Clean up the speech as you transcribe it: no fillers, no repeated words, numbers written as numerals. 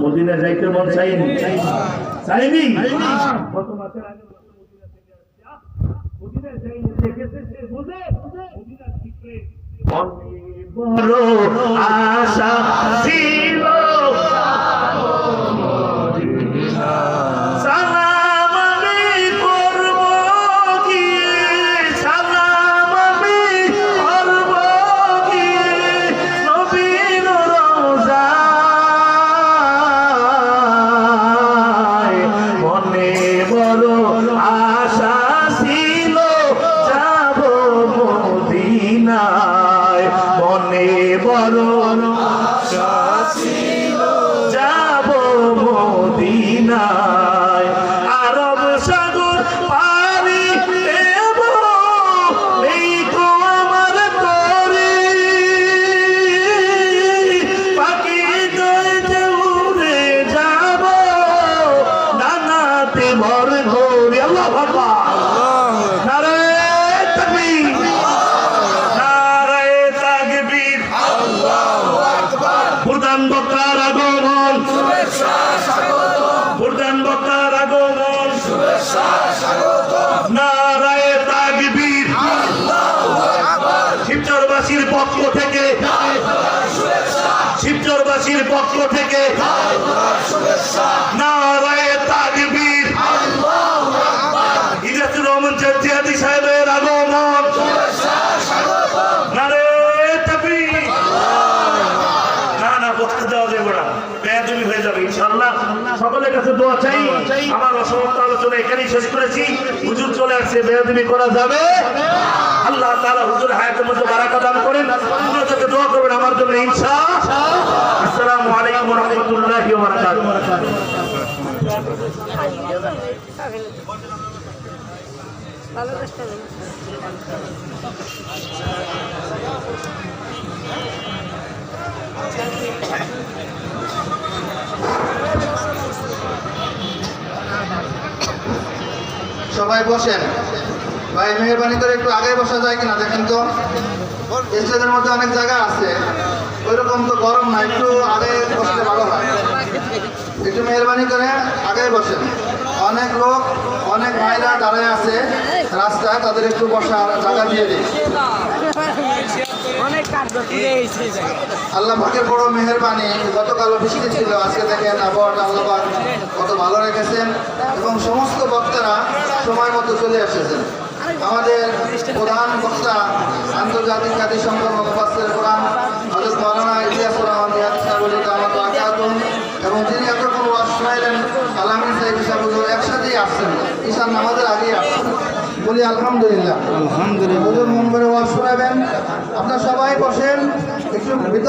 Medina যাইতে মন চাইনি চাইনি কত মাসের আগে মদিনা থেকে আসছে মদিনা যাইনি দেখেছে সে বুঝে মদিনা শিখলে বড় আশা ছিল মদিনা সালাম আমি করব কি সালাম আমি করব কি নবীর রওজায় মনে বড় আশা ছিল যাব মদিনায় মনে বড় আশা ছিল যাব মদিনায় আরব সাগর পারি দেব এই তো আমার তরি পাখি দইতে উড়ে যাব ডানাতে ভর ধরি আল্লাহু আকবার নারে তাকবীর নারে তাকবীর আল্লাহু আকবার প্রধান বক্তার আগমন শুভেচ্ছা স্বাগত প্রধান বক্তার আগমন শুভেচ্ছা স্বাগত নারে তাকবীর আল্লাহু আকবার শিবচরবাসীর পক্ষ থেকে শুভেচ্ছা শিবচরবাসীর পক্ষ থেকে শুভেচ্ছা নারে তাকবীর আল্লাহু আকবার ইজাজুর রহমান জিয়াদি সাহেবের আগমন শুভেচ্ছা স্বাগত নারে তাকবীর না না বক্তা দেওয়া যাবে না বেয়াদবি হয়ে যাবে ইনশাআল্লাহ সকলের কাছে দোয়া চাই আমার অসমাপ্ত আলোচনা এখানেই শেষ করেছি হুজুর চলে আসছে বেয়াদবি করা যাবে আল্লাহ তাআলা হুজুর হায়াতের মধ্যে বারাকা দান করেন আপনারা যাতে দোয়া করবেন আমার জন্য ইনশাআল্লাহ আসসালামু আলাইকুম ওয়া রাহমাতুল্লাহি ওয়া বারাকাতুহু সবাই বসেন ভাই মেহরবানি করে একটু আগে বসা যায় কিনা দেখেন তো স্টেজের মধ্যে অনেক জায়গা আছে ওইরকম তো গরম না একটু আগে বসতে ভালো হয় একটু মেহরবানি করে আগে বসেন অনেক লোক অনেক ভাইরা দাঁড়ায় আছে রাস্তায় তাদের একটু বসার জায়গা দিয়ে দিই আল্লাহ পাকের বড় মেহেরবানি গতকালও বৃষ্টি ছিল আজকে দেখেন আবহাওয়াটা আল্লাহ পাক কত ভালো রেখেছেন এবং সমস্ত বক্তারা সময় মতো চলে এসেছেন আমাদের প্রধান বক্তা আন্তর্জাতিক জাতিসংঘ মুফাসসির কোরআন হযরত মাওলানা ইলিয়াসুর রহমান সাহেবুল কামাত ওয়াকাতুন এবং যিনি এতক্ষণ ওয়াজ শোনাইলেন আলামিন সাহেব সাহেবুল একসাথেই আসছেন ঈশান নামাজের আগেই আসছেন বলি আলহামদুলিল্লাহ আলহামদুলিল্লাহ হুজুর মন করে ওয়াজ শোনাবেন আপনারা সবাই বসেন একটু